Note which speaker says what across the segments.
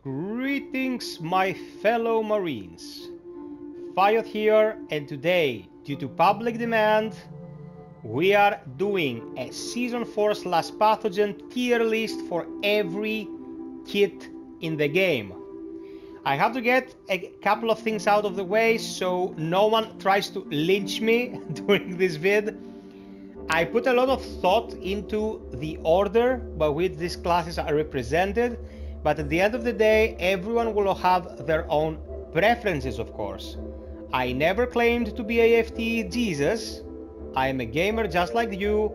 Speaker 1: Greetings, my fellow Marines. FiOth here, and today, due to public demand, we are doing a Season 4/Pathogen tier list for every kit in the game. I have to get a couple of things out of the way so no one tries to lynch me during this vid. I put a lot of thought into the order by which these classes are represented, but at the end of the day, everyone will have their own preferences, of course. I never claimed to be a FTE Jesus. I am a gamer just like you,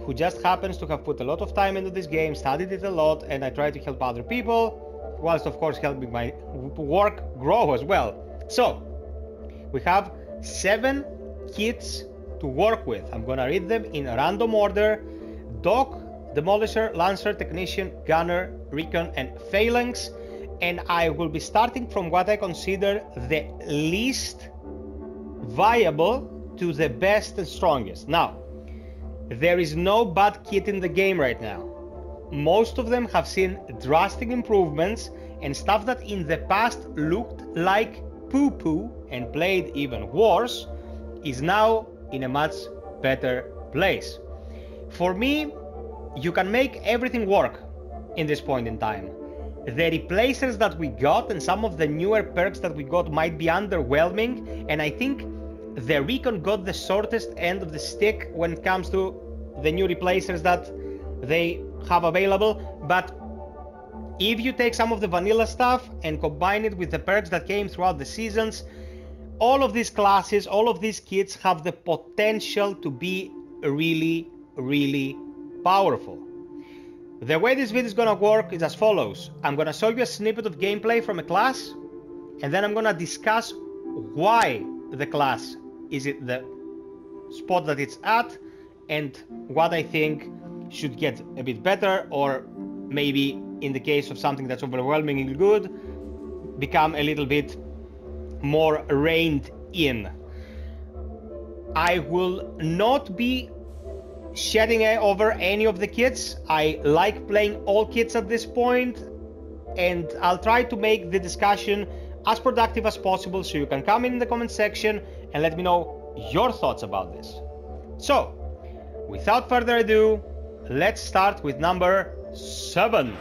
Speaker 1: who just happens to have put a lot of time into this game, studied it a lot, and I try to help other people, whilst of course helping my work grow as well. So, we have 7 kits to work with. I'm gonna read them in random order: Doc, Demolisher, Lancer, Technician, Gunner, Recon, and Phalanx. And I will be starting from what I consider the least viable to the best and strongest. Now, there is no bad kit in the game right now. Most of them have seen drastic improvements, and stuff that in the past looked like poo-poo and played even worse is now in a much better place. For me, you can make everything work in this point in time. The replacers that we got and some of the newer perks that we got might be underwhelming, and I think the Recon got the shortest end of the stick when it comes to the new replacers that they have available. But if you take some of the vanilla stuff and combine it with the perks that came throughout the seasons, all of these classes, all of these kits have the potential to be really, really powerful. The way this video is gonna work is as follows. I'm gonna show you a snippet of gameplay from a class, and then I'm gonna discuss why the class is at the spot that it's at, and what I think should get a bit better, or maybe in the case of something that's overwhelmingly good, become a little bit more reined in. I will not be shedding over any of the kits. I like playing all kits at this point, and I'll try to make the discussion as productive as possible, so you can come in the comment section and let me know your thoughts about this. So, without further ado, let's start with number 7.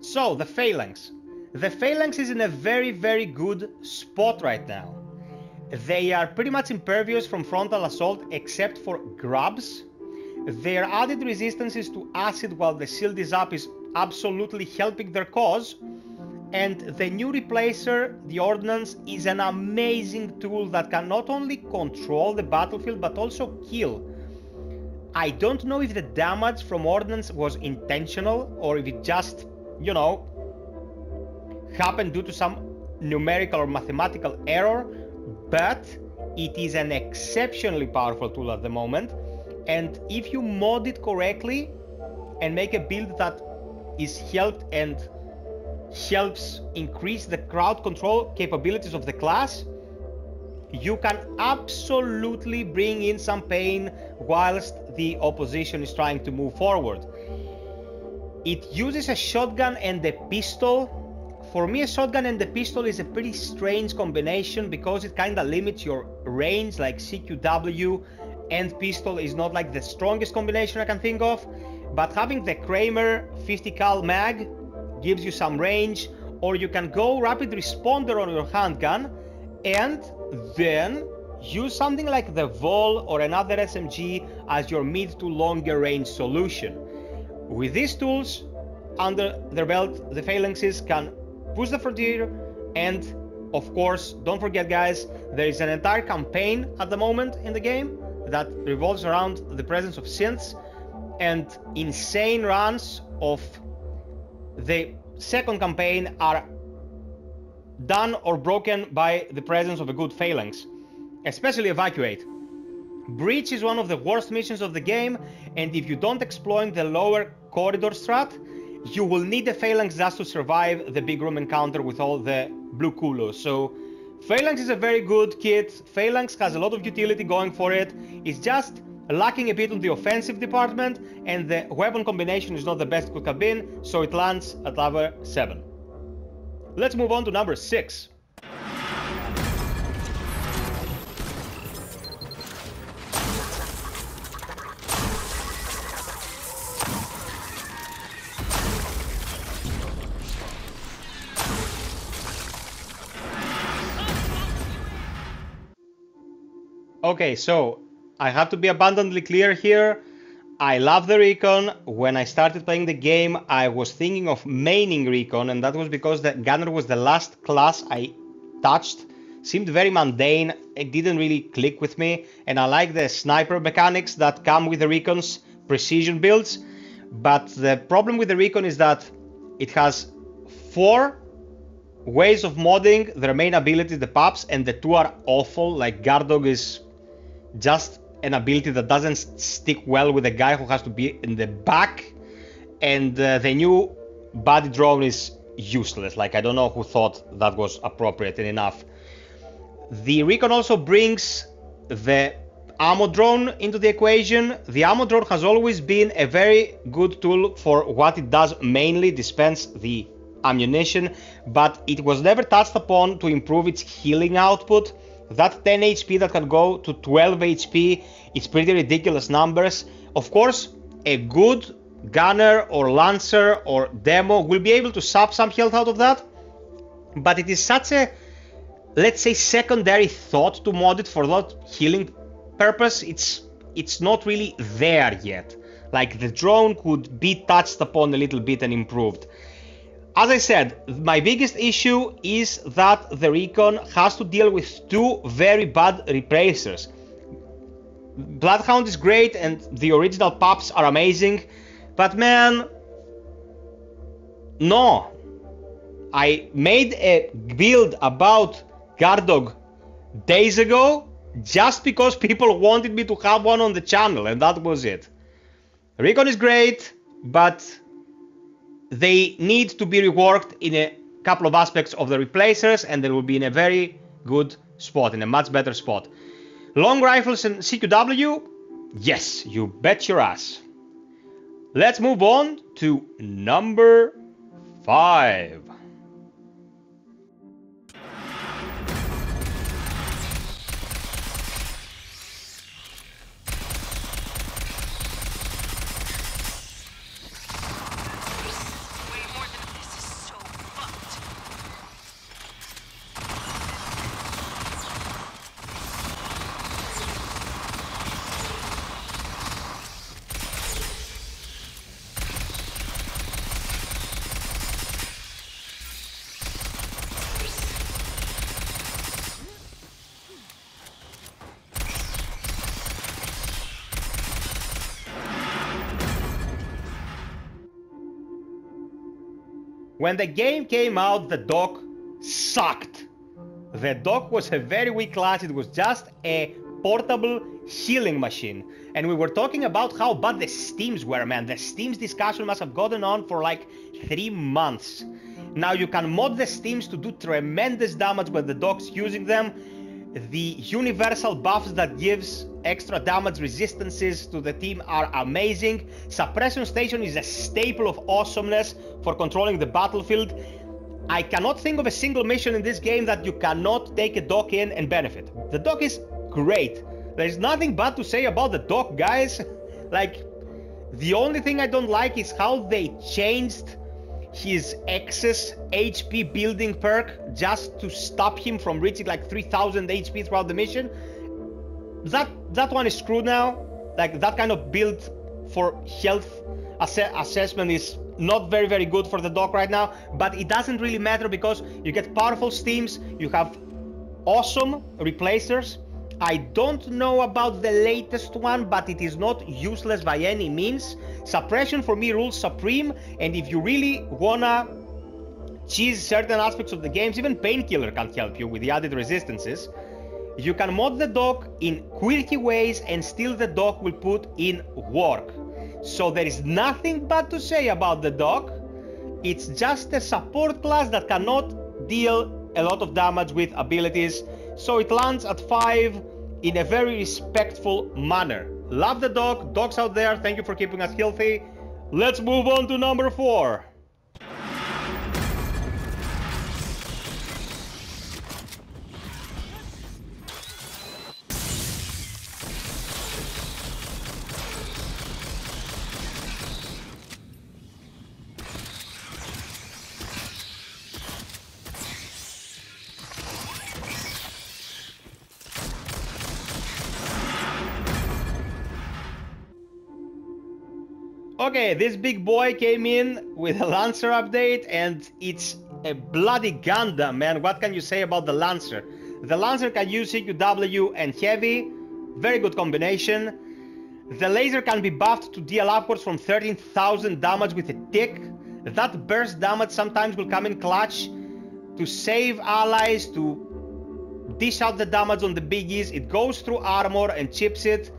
Speaker 1: So, the Phalanx. The Phalanx is in a very, very good spot right now. They are pretty much impervious from frontal assault except for grabs. Their added resistances to acid while the shield is up is absolutely helping their cause. And the new replacer, the Ordnance, is an amazing tool that can not only control the battlefield but also kill. I don't know if the damage from Ordnance was intentional or if it just, you know, happened due to some numerical or mathematical error, but it is an exceptionally powerful tool at the moment. And if you mod it correctly and make a build that is helped and helps increase the crowd control capabilities of the class, you can absolutely bring in some pain whilst the opposition is trying to move forward. It uses a shotgun and a pistol. For me, a shotgun and a pistol is a pretty strange combination because it kinda limits your range, like CQW and pistol is not like the strongest combination I can think of, but having the Kramer 50 cal mag gives you some range, or you can go rapid responder on your handgun and then use something like the Vol or another SMG as your mid to longer range solution. With these tools under their belt, the Phalanxes can push the frontier, and of course, don't forget guys, there is an entire campaign at the moment in the game that revolves around the presence of synths, and insane runs of the second campaign are done or broken by the presence of a good phalanx, especially Evacuate. Breach is one of the worst missions of the game, and if you don't exploit the lower corridor strat, you will need a phalanx just to survive the big room encounter with all the blue kulos. So phalanx is a very good kit. Phalanx has a lot of utility going for it. It's just lacking a bit on the offensive department, and the weapon combination is not the best it could have been, so it lands at number 7. Let's move on to number 6. Okay, so I have to be abundantly clear here. I love the Recon. When I started playing the game, I was thinking of maining Recon, and that was because the Gunner was the last class I touched. Seemed very mundane, it didn't really click with me, and I like the sniper mechanics that come with the Recon's precision builds. But the problem with the Recon is that it has 4 ways of modding the main ability, the pups, and the 2 are awful. Like Guard Dog is just an ability that doesn't stick well with a guy who has to be in the back, and the new body drone is useless. Like, I don't know who thought that was appropriate and enough. The Recon also brings the ammo drone into the equation. The ammo drone has always been a very good tool for what it does, mainly dispense the ammunition, but it was never touched upon to improve its healing output. That 10 HP that can go to 12 HP, it's pretty ridiculous numbers. Of course, a good gunner or lancer or demo will be able to sub some health out of that, but it is such a, let's say, secondary thought to mod it for that healing purpose. It's not really there yet. Like, the drone could be touched upon a little bit and improved. As I said, my biggest issue is that the Recon has to deal with 2 very bad replacers. Bloodhound is great and the original pups are amazing, but man, no. I made a build about Guard Dog days ago just because people wanted me to have one on the channel, and that was it. Recon is great, but they need to be reworked in a couple of aspects of the replacers, and they will be in a very good spot, in a much better spot. Long rifles and CQW? Yes, you bet your ass. Let's move on to number 5. When the game came out, the dock sucked. The dock was a very weak class. It was just a portable healing machine. And we were talking about how bad the steams were, man. The steams discussion must have gotten on for like 3 months. Now you can mod the steams to do tremendous damage when the dock's using them. The universal buffs that gives extra damage resistances to the team are amazing. Suppression Station is a staple of awesomeness for controlling the battlefield. I cannot think of a single mission in this game that you cannot take a dock in and benefit. The dock is great. There's nothing bad to say about the dock, guys. Like, the only thing I don't like is how they changed his excess HP building perk just to stop him from reaching like 3000 HP throughout the mission. That one is screwed now. Like, that kind of build for health assessment is not very good for the dock right now, but it doesn't really matter because you get powerful steams, you have awesome replacers, I don't know about the latest one, but it is not useless by any means. Suppression for me rules supreme, and if you really wanna cheese certain aspects of the games, even Painkiller can help you with the added resistances. You can mod the dock in quirky ways and still the dock will put in work. So there is nothing bad to say about the dock. It's just a support class that cannot deal a lot of damage with abilities. So it lands at 5 in a very respectful manner. Love the dock. Docks out there, thank you for keeping us healthy. Let's move on to number 4. Okay, this big boy came in with a Lancer update and it's a bloody Gundam, man. What can you say about the Lancer? The Lancer can use CQW and heavy, very good combination. The laser can be buffed to deal upwards from 13,000 damage with a tick. That burst damage sometimes will come in clutch to save allies, to dish out the damage on the biggies. It goes through armor and chips it.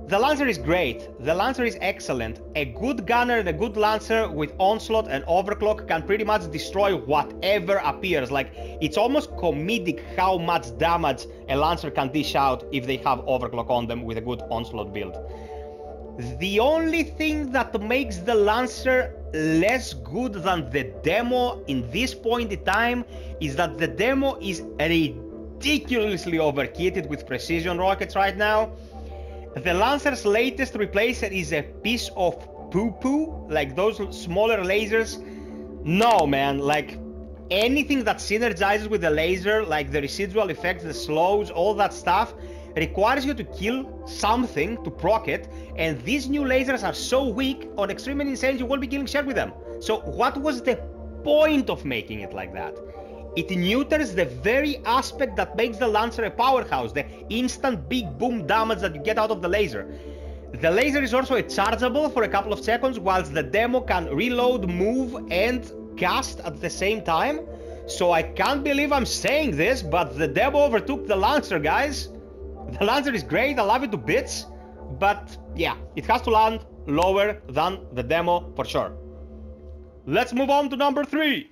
Speaker 1: The Lancer is great, the Lancer is excellent. A good gunner and a good Lancer with Onslaught and Overclock can pretty much destroy whatever appears. Like, it's almost comedic how much damage a Lancer can dish out if they have Overclock on them with a good Onslaught build. The only thing that makes the Lancer less good than the demo in this point in time is that the demo is ridiculously overkitted with precision rockets right now. The Lancer's latest replacer is a piece of poo-poo, like those smaller lasers. No, man, like anything that synergizes with the laser, like the residual effects, the slows, all that stuff, requires you to kill something to proc it, and these new lasers are so weak, on Extreme and Insane you won't be killing shit with them. So what was the point of making it like that? It neuters the very aspect that makes the Lancer a powerhouse, the instant big boom damage that you get out of the laser. The laser is also chargeable for a couple of seconds, whilst the demo can reload, move, and cast at the same time. So I can't believe I'm saying this, but the demo overtook the Lancer, guys. The Lancer is great, I love it to bits, but yeah, it has to land lower than the demo for sure. Let's move on to number 3.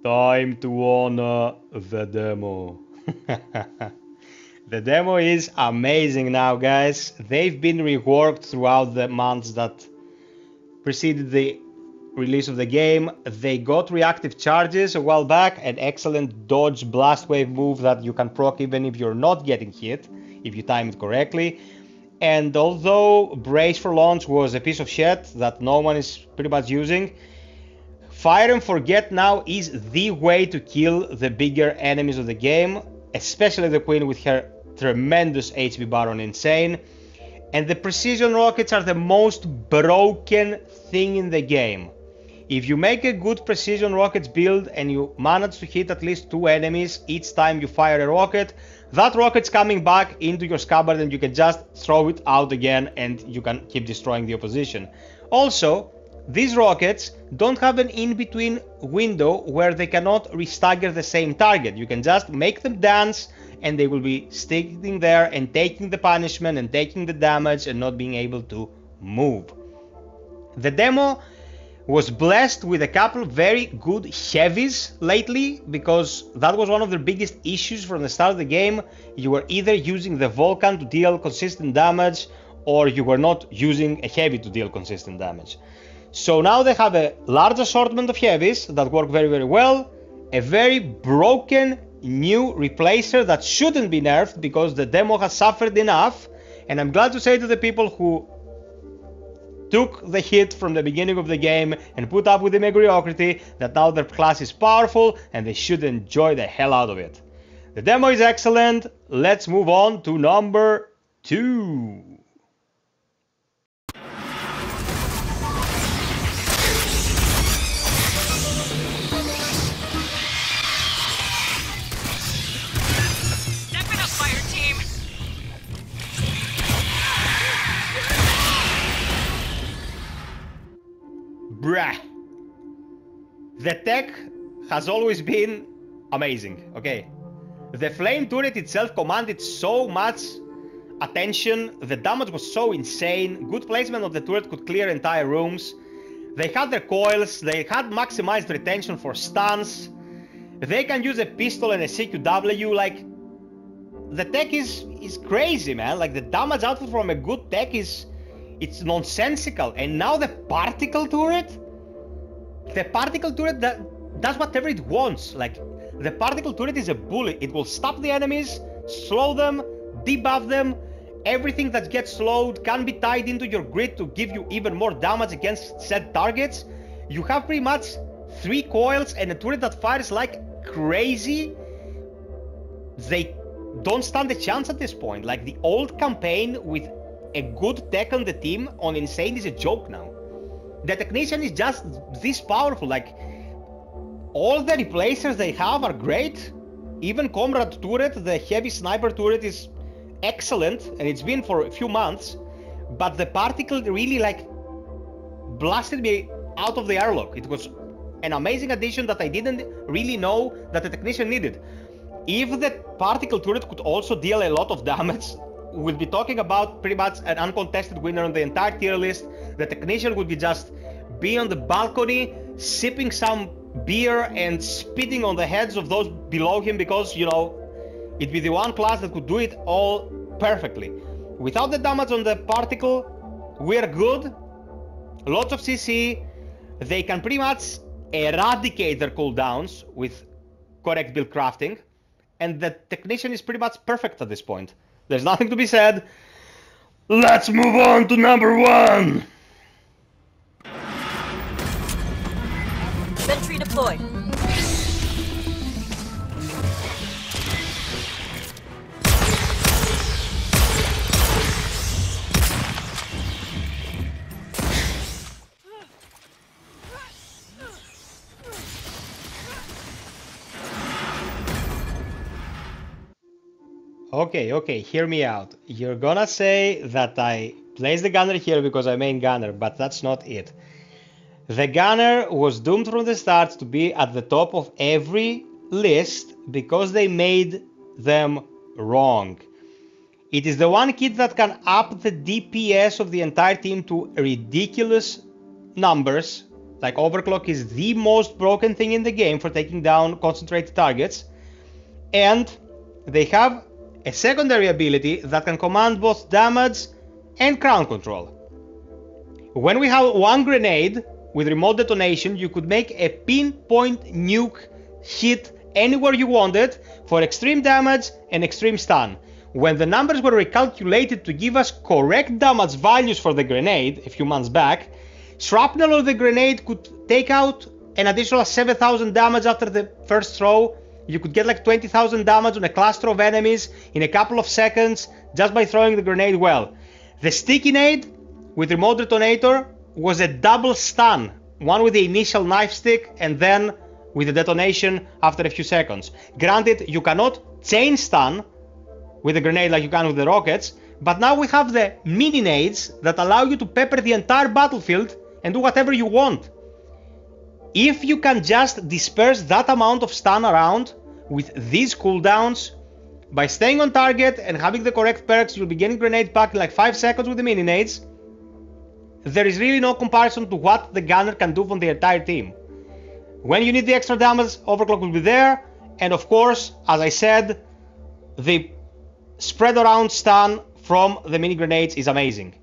Speaker 1: Time to honor the demo. The demo is amazing now, guys. They've been reworked throughout the months that preceded the release of the game. They got reactive charges a while back, an excellent dodge blast wave move that you can proc even if you're not getting hit, if you time it correctly. And although Brace for Launch was a piece of shit that no one is pretty much using, Fire and Forget now is the way to kill the bigger enemies of the game, especially the Queen with her tremendous HP bar on Insane. And the precision rockets are the most broken thing in the game. If you make a good precision rockets build and you manage to hit at least 2 enemies each time you fire a rocket, that rocket's coming back into your scabbard and you can just throw it out again and you can keep destroying the opposition. Also, these rockets don't have an in-between window where they cannot restagger the same target. You can just make them dance and they will be sticking there and taking the punishment and taking the damage and not being able to move. The demo was blessed with a couple of very good heavies lately, because that was one of their biggest issues from the start of the game. You were either using the Vulcan to deal consistent damage or you were not using a heavy to deal consistent damage. So now they have a large assortment of heavies that work very, very well, a very broken new replacer that shouldn't be nerfed because the demo has suffered enough. And I'm glad to say to the people who took the hit from the beginning of the game and put up with the mediocrity that now their class is powerful and they should enjoy the hell out of it. The demo is excellent. Let's move on to number 2. Bruh. The tech has always been amazing, okay? The flame turret itself commanded so much attention, the damage was so insane, good placement of the turret could clear entire rooms, they had their coils, they had maximized retention for stuns, they can use a pistol and a CQW, like, the tech is crazy, man, like the damage output from a good tech it's nonsensical. And now the particle turret that does whatever it wants. Like, the particle turret is a bully. It will stop the enemies, slow them, debuff them. Everything that gets slowed can be tied into your grid to give you even more damage against said targets. You have pretty much 3 coils and a turret that fires like crazy. They don't stand a chance at this point. Like, the old campaign with a good tech on the team on Insane is a joke now. The Technician is just this powerful. Like, all the replacers they have are great. Even Comrade turret, the heavy sniper turret, is excellent, and it's been for a few months. But the particle really like blasted me out of the airlock. It was an amazing addition that I didn't really know that the Technician needed. If the particle turret could also deal a lot of damage, we'll be talking about pretty much an uncontested winner on the entire tier list. The Technician would be just be on the balcony, sipping some beer and spitting on the heads of those below him because, you know, it'd be the one class that could do it all perfectly. Without the damage on the particle, we're good. Lots of CC. They can pretty much eradicate their cooldowns with correct build crafting. And the Technician is pretty much perfect at this point. There's nothing to be said. Let's move on to number 1.
Speaker 2: Sentry deployed.
Speaker 1: Okay, hear me out. You're gonna say that I placed the gunner here because I main gunner, but that's not it. The gunner was doomed from the start to be at the top of every list because they made them wrong. It is the one kit that can up the DPS of the entire team to ridiculous numbers. Like, overclock is the most broken thing in the game for taking down concentrated targets. And they have a secondary ability that can command both damage and crown control. When we have one grenade with remote detonation, you could make a pinpoint nuke hit anywhere you wanted for extreme damage and extreme stun. When the numbers were recalculated to give us correct damage values for the grenade a few months back, shrapnel of the grenade could take out an additional 7,000 damage after the first throw. You could get like 20,000 damage on a cluster of enemies in a couple of seconds just by throwing the grenade well. The sticky nade with remote detonator was a double stun, one with the initial knife stick and then with the detonation after a few seconds. Granted, you cannot chain stun with the grenade like you can with the rockets, but now we have the mini nades that allow you to pepper the entire battlefield and do whatever you want. If you can just disperse that amount of stun around with these cooldowns, by staying on target and having the correct perks, you'll be getting grenade back in like 5 seconds with the mini nades. There is really no comparison to what the gunner can do from the entire team. When you need the extra damage, overclock will be there, and of course, as I said, the spread around stun from the mini grenades is amazing.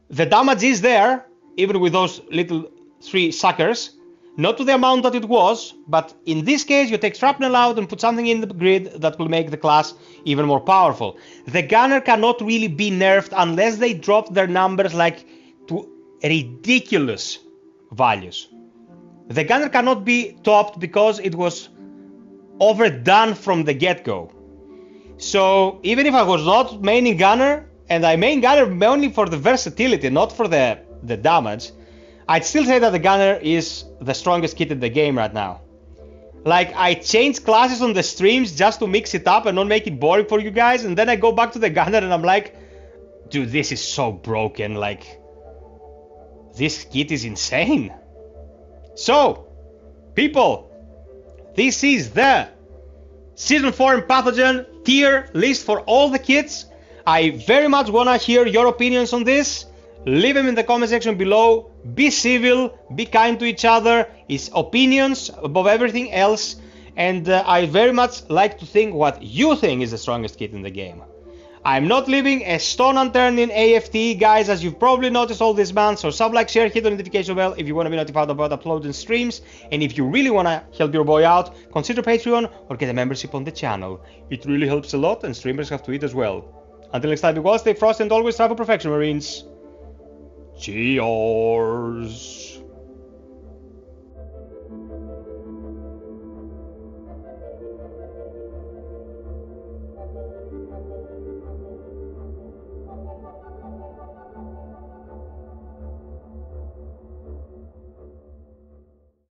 Speaker 1: The damage is there, even with those little 3 suckers, Not to the amount that it was, but in this case you take shrapnel out and put something in the grid that will make the class even more powerful. The gunner cannot really be nerfed unless they drop their numbers like to ridiculous values. The gunner cannot be topped because it was overdone from the get-go. So even if I was not maining gunner, and I main gunner only for the versatility, not for the damage, I'd still say that the gunner is the strongest kit in the game right now. Like, I change classes on the streams just to mix it up and not make it boring for you guys, and then I go back to the gunner and I'm like, dude, this is so broken, like, this kit is insane. So, people, this is the Season 4 and Pathogen tier list for all the kits. I very much wanna hear your opinions on this. Leave them in the comment section below. Be civil, be kind to each other. It's opinions above everything else. And I very much like to think what you think is the strongest kit in the game. I'm not leaving a stone unturned in FTE, guys, as you've probably noticed all this month. So sub, like, share, hit the notification bell if you want to be notified about uploads and streams. And if you really want to help your boy out, consider Patreon or get a membership on the channel. It really helps a lot, and streamers have to eat as well. Until next time, be well, stay frosty, and always strive for perfection, Marines. Cheers!